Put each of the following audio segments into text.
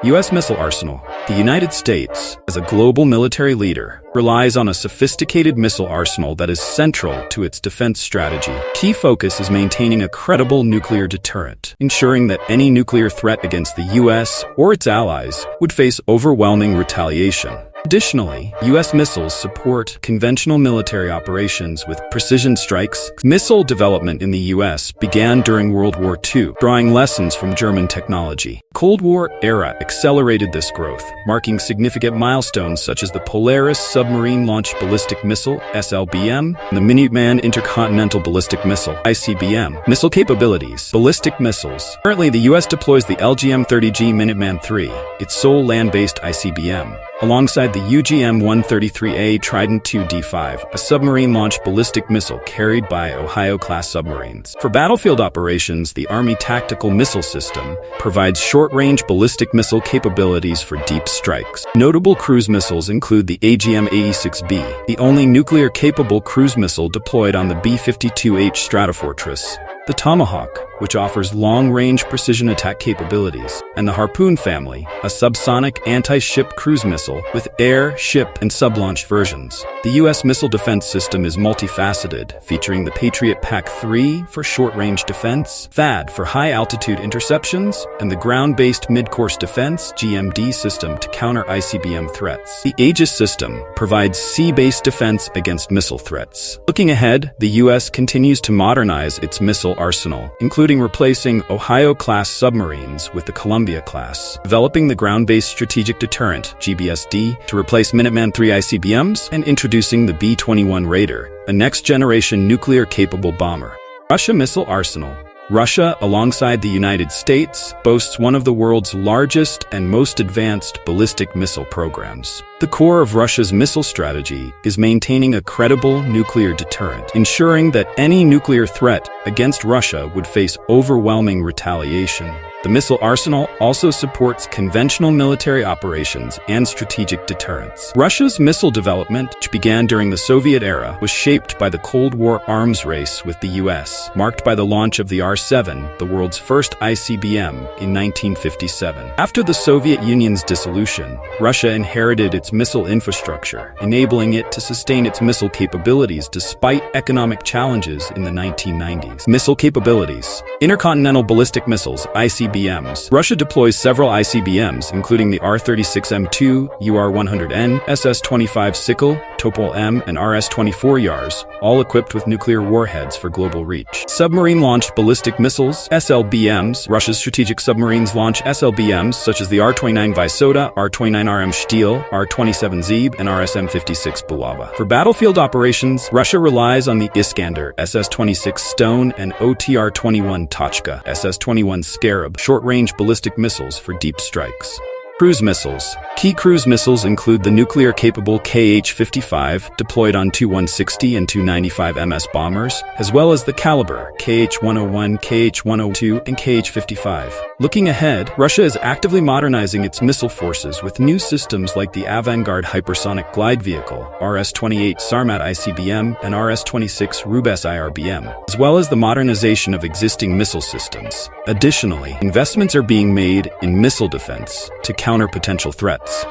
U.S. missile arsenal. The United States, as a global military leader, relies on a sophisticated missile arsenal that is central to its defense strategy. Key focus is maintaining a credible nuclear deterrent, ensuring that any nuclear threat against the U.S. or its allies would face overwhelming retaliation. Additionally, U.S. missiles support conventional military operations with precision strikes. Missile development in the U.S. began during World War II, drawing lessons from German technology. Cold War era accelerated this growth, marking significant milestones such as the Polaris Submarine-Launched Ballistic Missile, SLBM, and the Minuteman Intercontinental Ballistic Missile, ICBM. Missile capabilities. Ballistic missiles. Currently, the U.S. deploys the LGM-30G Minuteman III, its sole land-based ICBM, alongside the UGM-133A Trident II D5, a submarine-launched ballistic missile carried by Ohio-class submarines. For battlefield operations, the Army Tactical Missile System provides short-range ballistic missile capabilities for deep strikes. Notable cruise missiles include the AGM-86B, the only nuclear-capable cruise missile deployed on the B-52H Stratofortress, the Tomahawk, which offers long-range precision attack capabilities, and the Harpoon family, a subsonic anti-ship cruise missile with air, ship, and sub-launch versions. The U.S. missile defense system is multifaceted, featuring the Patriot PAC-3 for short-range defense, THAAD for high-altitude interceptions, and the Ground-Based Mid-Course Defense (GMD) system to counter ICBM threats. The Aegis system provides sea-based defense against missile threats. Looking ahead, the U.S. continues to modernize its missile arsenal, including replacing Ohio-class submarines with the Columbia-class, developing the Ground-Based Strategic Deterrent (GBSD) to replace Minuteman III ICBMs, and introducing the B-21 Raider, a next-generation nuclear-capable bomber. Russia Missile Arsenal. Russia, alongside the United States, boasts one of the world's largest and most advanced ballistic missile programs. The core of Russia's missile strategy is maintaining a credible nuclear deterrent, ensuring that any nuclear threat against Russia would face overwhelming retaliation. The missile arsenal also supports conventional military operations and strategic deterrence. Russia's missile development, which began during the Soviet era, was shaped by the Cold War arms race with the U.S., marked by the launch of the R-7, the world's first ICBM, in 1957. After the Soviet Union's dissolution, Russia inherited its missile infrastructure, enabling it to sustain its missile capabilities despite economic challenges in the 1990s. Missile capabilities. Intercontinental ballistic missiles, ICBMs. Russia deploys several ICBMs, including the R-36M2, UR-100N, SS-25 Sikkel, Topol-M, and RS-24 Yars, all equipped with nuclear warheads for global reach. Submarine-launched ballistic missiles, SLBMs. Russia's strategic submarines launch SLBMs such as the R-29 Vysota, R-29RM Shtil, R-27 Zeb, and RSM-56 Bulava. For battlefield operations, Russia relies on the Iskander, SS-26 Stone, and OTR-21 Tochka, SS-21 Scarab, short-range ballistic missiles for deep strikes. Cruise missiles. Key cruise missiles include the nuclear-capable KH-55, deployed on Tu-160 and Tu-95 MS bombers, as well as the Caliber, KH-101, KH-102, and KH-55. Looking ahead, Russia is actively modernizing its missile forces with new systems like the Avangard Hypersonic Glide Vehicle, RS-28 Sarmat ICBM, and RS-26 Rubes IRBM, as well as the modernization of existing missile systems. Additionally, investments are being made in missile defense to counter potential threats.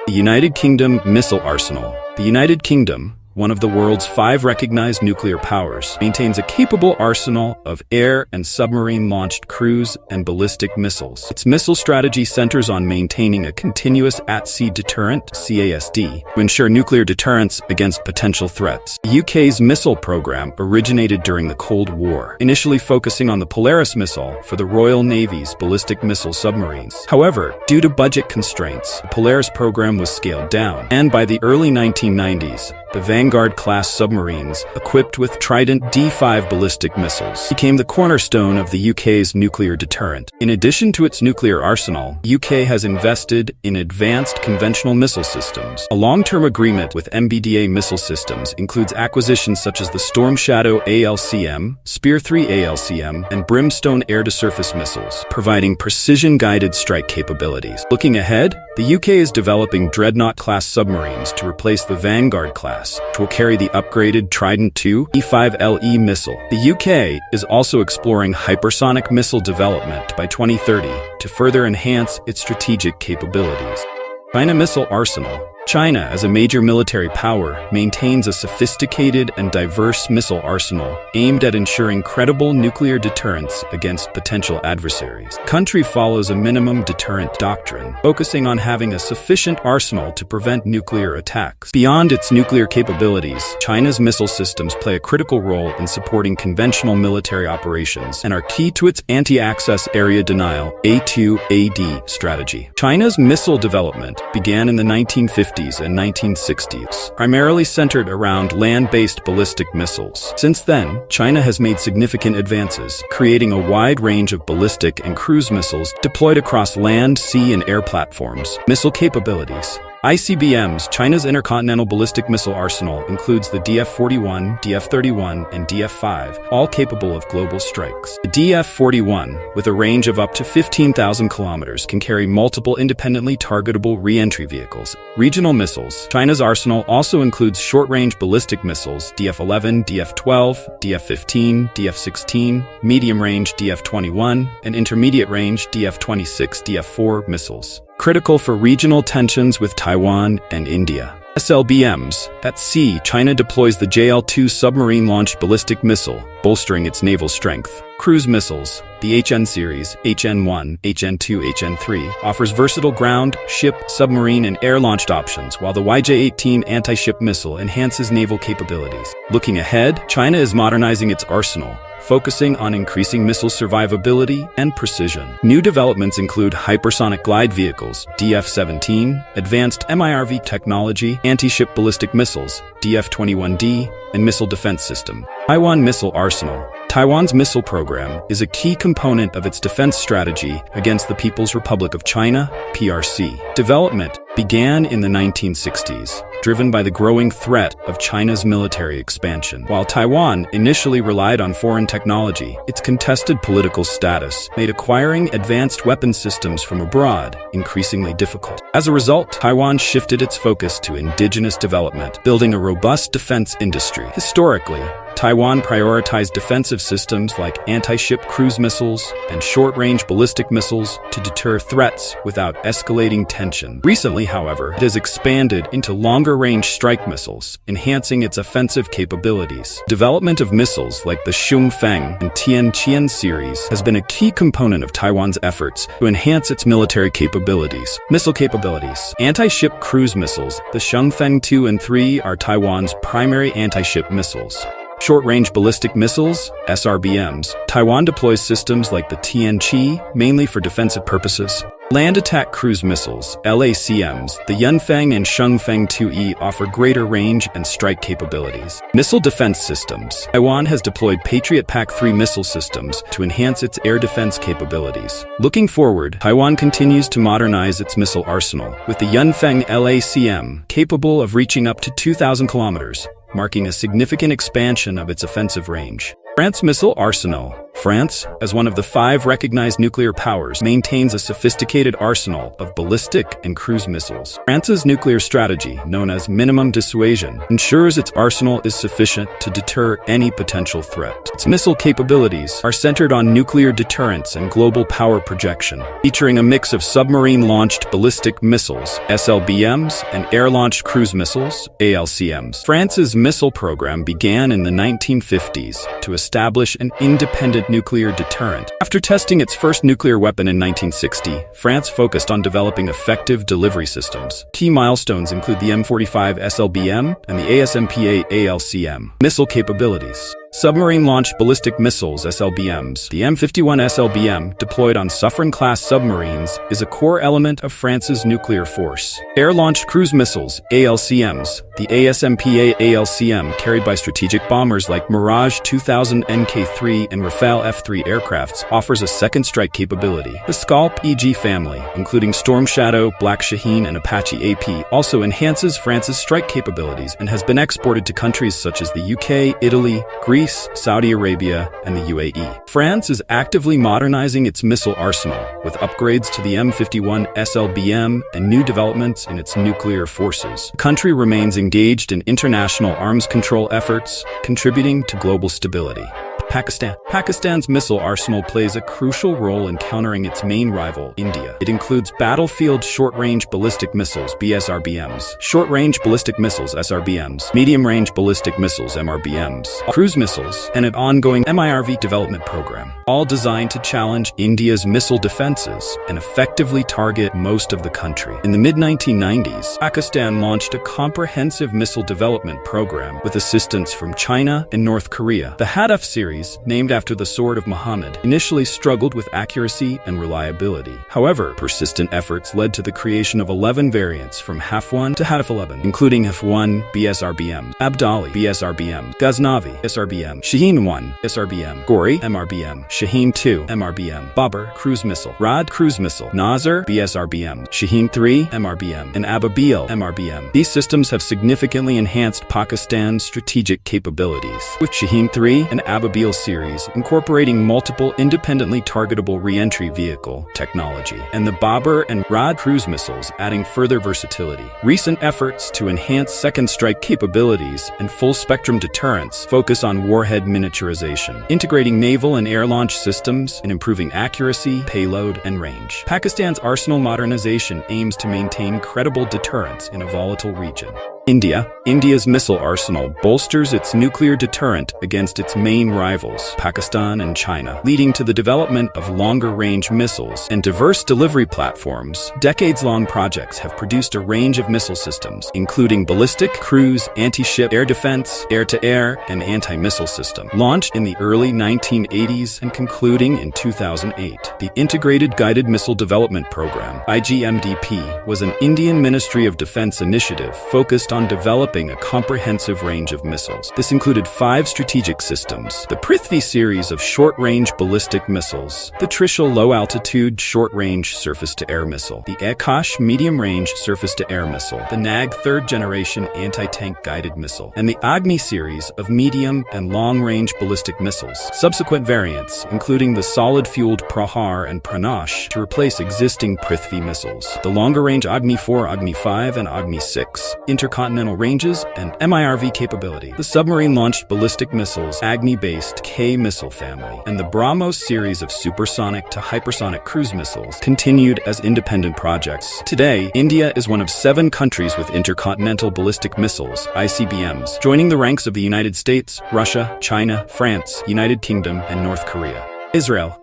The United Kingdom Missile Arsenal. The United Kingdom, one of the world's 5 recognized nuclear powers, maintains a capable arsenal of air and submarine-launched cruise and ballistic missiles. Its missile strategy centers on maintaining a continuous at-sea deterrent, CASD, to ensure nuclear deterrence against potential threats. The UK's missile program originated during the Cold War, initially focusing on the Polaris missile for the Royal Navy's ballistic missile submarines. However, due to budget constraints, the Polaris program was scaled down, and by the early 1990s, the Vanguard-class submarines, equipped with Trident D5 ballistic missiles, became the cornerstone of the UK's nuclear deterrent. In addition to its nuclear arsenal, the UK has invested in advanced conventional missile systems. A long-term agreement with MBDA Missile Systems includes acquisitions such as the Storm Shadow ALCM, Spear 3 ALCM, and Brimstone air-to-surface missiles, providing precision-guided strike capabilities. Looking ahead, the UK is developing Dreadnought-class submarines to replace the Vanguard-class class, which will carry the upgraded Trident II E5LE missile. The UK is also exploring hypersonic missile development by 2030 to further enhance its strategic capabilities. China Missile Arsenal. China, as a major military power, maintains a sophisticated and diverse missile arsenal aimed at ensuring credible nuclear deterrence against potential adversaries. The country follows a minimum deterrent doctrine, focusing on having a sufficient arsenal to prevent nuclear attacks. Beyond its nuclear capabilities, China's missile systems play a critical role in supporting conventional military operations and are key to its anti-access area denial (A2AD) strategy. China's missile development began in the 1950s and 1960s, primarily centered around land-based ballistic missiles. Since then, China has made significant advances, creating a wide range of ballistic and cruise missiles deployed across land, sea, and air platforms. Missile capabilities. ICBMs, China's intercontinental ballistic missile arsenal, includes the DF-41, DF-31, and DF-5, all capable of global strikes. The DF-41, with a range of up to 15,000 kilometers, can carry multiple independently targetable re-entry vehicles. Regional missiles. China's arsenal also includes short-range ballistic missiles, DF-11, DF-12, DF-15, DF-16, medium-range DF-21, and intermediate-range DF-26, DF-4 missiles, critical for regional tensions with Taiwan and India. SLBMs. At sea, China deploys the JL-2 submarine-launched ballistic missile, bolstering its naval strength. Cruise missiles. The HN series, HN-1, HN-2, HN-3, offers versatile ground, ship, submarine, and air-launched options, while the YJ-18 anti-ship missile enhances naval capabilities. Looking ahead, China is modernizing its arsenal, focusing on increasing missile survivability and precision. New developments include hypersonic glide vehicles, DF-17, advanced MIRV technology, anti-ship ballistic missiles, DF-21D, and missile defense system. Taiwan Missile Arsenal. Taiwan's missile program is a key component of its defense strategy against the People's Republic of China, PRC. Development began in the 1960s, driven by the growing threat of China's military expansion. While Taiwan initially relied on foreign technology, its contested political status made acquiring advanced weapon systems from abroad increasingly difficult. As a result, Taiwan shifted its focus to indigenous development, building a robust defense industry. Historically, Taiwan prioritized defensive systems like anti-ship cruise missiles and short-range ballistic missiles to deter threats without escalating tension. Recently, however, it has expanded into longer-range strike missiles, enhancing its offensive capabilities. Development of missiles like the Xiongfeng and Tianqian series has been a key component of Taiwan's efforts to enhance its military capabilities. Missile capabilities. Anti-ship cruise missiles, the Xiongfeng 2 and 3, are Taiwan's primary anti-ship missiles. Short-range ballistic missiles, SRBMs. Taiwan deploys systems like the Tianqi, mainly for defensive purposes. Land attack cruise missiles, LACMs. The Yunfeng and Shengfeng 2E offer greater range and strike capabilities. Missile defense systems. Taiwan has deployed Patriot PAC-3 missile systems to enhance its air defense capabilities. Looking forward, Taiwan continues to modernize its missile arsenal, with the Yunfeng LACM capable of reaching up to 2,000 kilometers, marking a significant expansion of its offensive range. France Missile Arsenal. France, as one of the 5 recognized nuclear powers, maintains a sophisticated arsenal of ballistic and cruise missiles. France's nuclear strategy, known as minimum dissuasion, ensures its arsenal is sufficient to deter any potential threat. Its missile capabilities are centered on nuclear deterrence and global power projection, featuring a mix of submarine-launched ballistic missiles, SLBMs, and air-launched cruise missiles, ALCMs. France's missile program began in the 1950s to establish an independent nuclear deterrent. After testing its first nuclear weapon in 1960, France focused on developing effective delivery systems. Key milestones include the M45 SLBM and the ASMPA ALCM. Missile capabilities. Submarine-launched ballistic missiles, SLBMs. The M51 SLBM, deployed on Suffren-class submarines, is a core element of France's nuclear force. Air-launched cruise missiles, ALCMs. The ASMPA ALCM, carried by strategic bombers like Mirage 2000 NK-3 and Rafale F-3 aircrafts, offers a second strike capability. The Scalp EG family, including Storm Shadow, Black Shaheen, and Apache AP, also enhances France's strike capabilities and has been exported to countries such as the UK, Italy, Greece, Greece, Saudi Arabia, and the UAE. France is actively modernizing its missile arsenal, with upgrades to the M51 SLBM and new developments in its nuclear forces. The country remains engaged in international arms control efforts, contributing to global stability. Pakistan's missile arsenal plays a crucial role in countering its main rival, India. It includes battlefield short-range ballistic missiles, BSRBMs, short-range ballistic missiles, SRBMs, medium-range ballistic missiles, MRBMs, cruise missiles, and an ongoing MIRV development program, all designed to challenge India's missile defenses and effectively target most of the country. In the mid-1990s, Pakistan launched a comprehensive missile development program with assistance from China and North Korea. The Hadaf series, named after the sword of Muhammad, initially struggled with accuracy and reliability. However, persistent efforts led to the creation of 11 variants from HAF-1 to HAF-11, including HAF-1 BSRBM, Abdali BSRBM, Ghaznavi SRBM, Shaheen-1 SRBM, Gori MRBM, Shaheen-2 MRBM, Babur cruise missile, Rad cruise missile, Nazar BSRBM, Shaheen-3 MRBM, and Ababil MRBM. These systems have significantly enhanced Pakistan's strategic capabilities, with Shaheen-3 and Ababil series incorporating multiple independently targetable re-entry vehicle technology, and the Babur and Rad cruise missiles adding further versatility. Recent efforts to enhance second strike capabilities and full-spectrum deterrence focus on warhead miniaturization, integrating naval and air launch systems, and improving accuracy, payload, and range. Pakistan's arsenal modernization aims to maintain credible deterrence in a volatile region. India's missile arsenal bolsters its nuclear deterrent against its main rivals, Pakistan and China, leading to the development of longer-range missiles and diverse delivery platforms. Decades-long projects have produced a range of missile systems, including ballistic, cruise, anti-ship, air defense, air-to-air, and anti-missile system. Launched in the early 1980s and concluding in 2008, the Integrated Guided Missile Development Program, IGMDP, was an Indian Ministry of Defense initiative focused on developing a comprehensive range of missiles. This included 5 strategic systems: the Prithvi series of short-range ballistic missiles, the Trishul low-altitude short-range surface-to-air missile, the Akash medium-range surface-to-air missile, the NAG third-generation anti-tank guided missile, and the Agni series of medium and long-range ballistic missiles. Subsequent variants, including the solid-fueled Prahar and Pranash, to replace existing Prithvi missiles, the longer-range Agni 4, Agni 5, and Agni 6, intercontinental ranges, and MIRV capability. The submarine-launched ballistic missiles, Agni-based K-missile family, and the BrahMos series of supersonic to hypersonic cruise missiles continued as independent projects. Today, India is one of 7 countries with intercontinental ballistic missiles, ICBMs, joining the ranks of the United States, Russia, China, France, United Kingdom, and North Korea.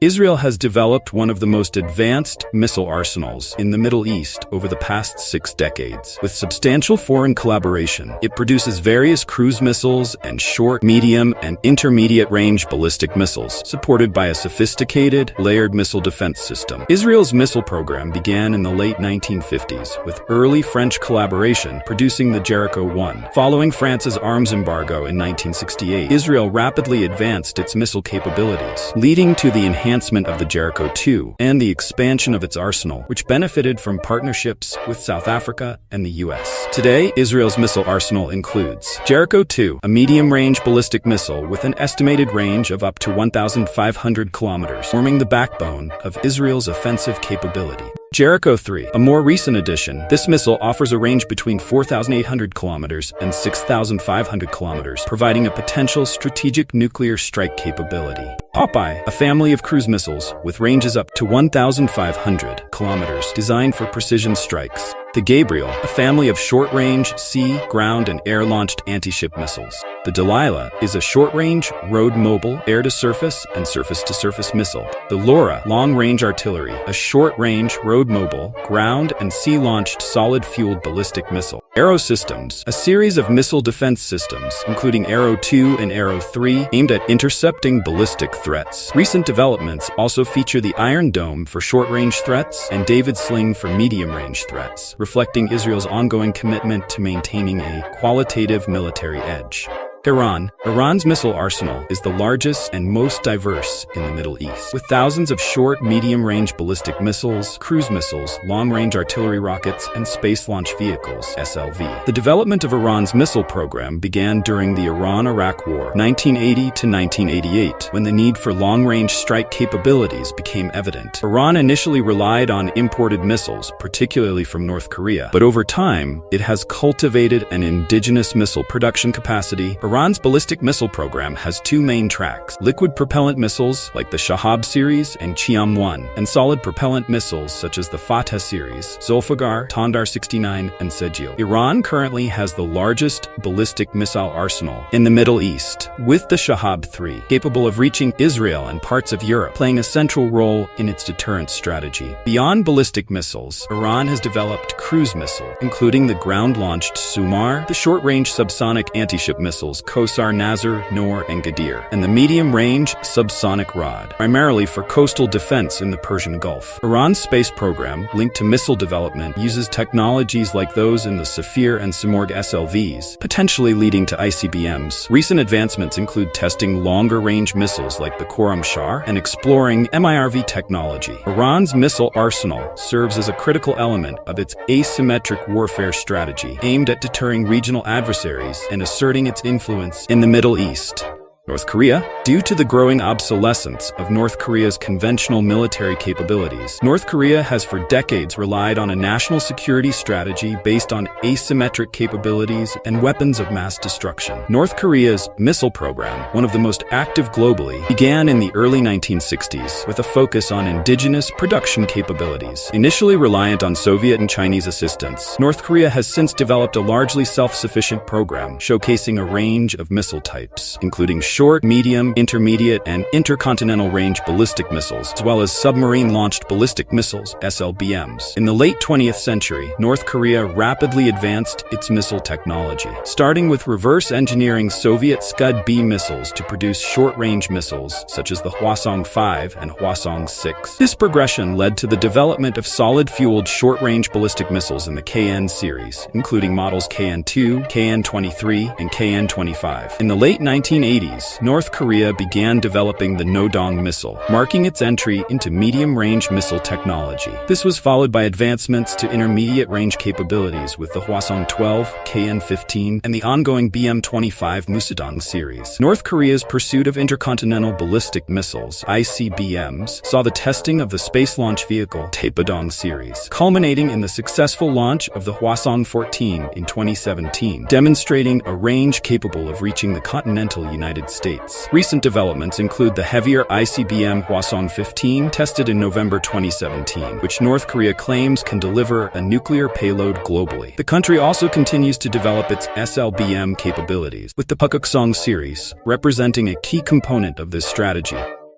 Israel has developed one of the most advanced missile arsenals in the Middle East over the past 6 decades. With substantial foreign collaboration, it produces various cruise missiles and short, medium, and intermediate-range ballistic missiles, supported by a sophisticated, layered missile defense system. Israel's missile program began in the late 1950s, with early French collaboration producing the Jericho-1. Following France's arms embargo in 1968, Israel rapidly advanced its missile capabilities, leading to the enhancement of the Jericho-2 and the expansion of its arsenal, which benefited from partnerships with South Africa and the US. Today, Israel's missile arsenal includes Jericho-2, a medium-range ballistic missile with an estimated range of up to 1,500 kilometers, forming the backbone of Israel's offensive capability. Jericho-3, a more recent addition, this missile offers a range between 4,800 kilometers and 6,500 kilometers, providing a potential strategic nuclear strike capability. Popeye, a family of cruise missiles with ranges up to 1,500 kilometers, designed for precision strikes. The Gabriel, a family of short-range, sea, ground, and air-launched anti-ship missiles. The Delilah is a short-range, road-mobile, air-to-surface, and surface-to-surface missile. The Laura, long-range artillery, a short-range, road-mobile, ground, and sea-launched solid-fueled ballistic missile. Arrow Systems, a series of missile defense systems, including Arrow 2 and Arrow 3, aimed at intercepting ballistic threats. Recent developments also feature the Iron Dome for short-range threats and David Sling for medium-range threats, reflecting Israel's ongoing commitment to maintaining a qualitative military edge. Iran's missile arsenal is the largest and most diverse in the Middle East, with thousands of short, medium-range ballistic missiles, cruise missiles, long-range artillery rockets, and space launch vehicles (SLV). The development of Iran's missile program began during the Iran-Iraq War, 1980 to 1988, when the need for long-range strike capabilities became evident. Iran initially relied on imported missiles, particularly from North Korea, but over time, it has cultivated an indigenous missile production capacity. Iran's ballistic missile program has two main tracks: liquid propellant missiles like the Shahab series and Qiam-1, and solid propellant missiles such as the Fateh series, Zulfiqar, Tandar 69, and Sejil. Iran currently has the largest ballistic missile arsenal in the Middle East, with the Shahab 3, capable of reaching Israel and parts of Europe, playing a central role in its deterrence strategy. Beyond ballistic missiles, Iran has developed cruise missiles, including the ground-launched Sumar, the short-range subsonic anti-ship missiles Kosar, Nazar, Noor, and Gadir, and the medium-range subsonic Rod, primarily for coastal defense in the Persian Gulf. Iran's space program, linked to missile development, uses technologies like those in the Safir and Simorgh SLVs, potentially leading to ICBMs. Recent advancements include testing longer-range missiles like the Khorramshahr and exploring MIRV technology. Iran's missile arsenal serves as a critical element of its asymmetric warfare strategy, aimed at deterring regional adversaries and asserting its influence in the Middle East. North Korea. Due to the growing obsolescence of North Korea's conventional military capabilities, North Korea has for decades relied on a national security strategy based on asymmetric capabilities and weapons of mass destruction. North Korea's missile program, one of the most active globally, began in the early 1960s with a focus on indigenous production capabilities. Initially reliant on Soviet and Chinese assistance, North Korea has since developed a largely self-sufficient program showcasing a range of missile types, including short, medium, intermediate, and intercontinental range ballistic missiles, as well as submarine-launched ballistic missiles, SLBMs. In the late 20th century, North Korea rapidly advanced its missile technology, starting with reverse engineering Soviet Scud-B missiles to produce short-range missiles, such as the Hwasong-5 and Hwasong-6. This progression led to the development of solid-fueled short-range ballistic missiles in the KN series, including models KN-2, KN-23, and KN-25. In the late 1980s, North Korea began developing the Nodong missile, marking its entry into medium-range missile technology. This was followed by advancements to intermediate-range capabilities with the Hwasong-12, KN-15, and the ongoing BM-25 Musadong series. North Korea's pursuit of intercontinental ballistic missiles, ICBMs, saw the testing of the space launch vehicle Taepadong series, culminating in the successful launch of the Hwasong-14 in 2017, demonstrating a range capable of reaching the continental United States. Recent developments include the heavier ICBM Hwasong-15 tested in November 2017, which North Korea claims can deliver a nuclear payload globally. The country also continues to develop its SLBM capabilities, with the Pukgoksong series representing a key component of this strategy.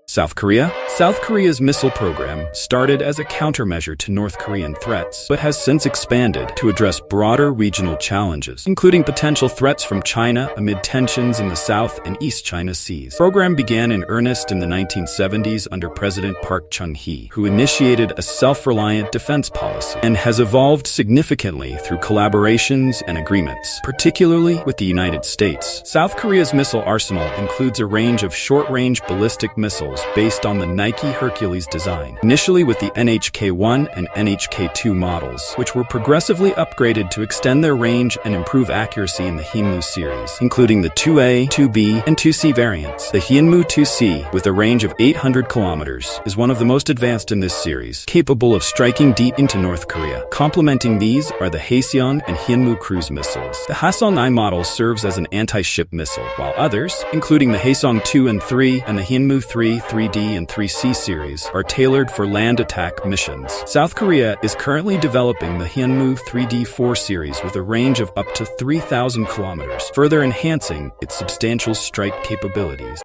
South Korea. South Korea's missile program started as a countermeasure to North Korean threats, but has since expanded to address broader regional challenges, including potential threats from China amid tensions in the South and East China Seas. The program began in earnest in the 1970s under President Park Chung-hee, who initiated a self-reliant defense policy, and has evolved significantly through collaborations and agreements, particularly with the United States. South Korea's missile arsenal includes a range of short-range ballistic missiles based on the Nike Hercules design, initially with the NHK-1 and NHK-2 models, which were progressively upgraded to extend their range and improve accuracy in the Hyunmoo series, including the 2A, 2B, and 2C variants. The Hyunmoo 2C, with a range of 800 kilometers, is one of the most advanced in this series, capable of striking deep into North Korea. Complementing these are the Haseong and Hyunmoo cruise missiles. The Hwasong-I model serves as an anti-ship missile, while others, including the Haseong 2 and 3 and the Hyunmoo 3, 3D, and 3C series, are tailored for land attack missions. South Korea is currently developing the Hyunmoo 3D4 series with a range of up to 3,000 kilometers, further enhancing its substantial strike capabilities.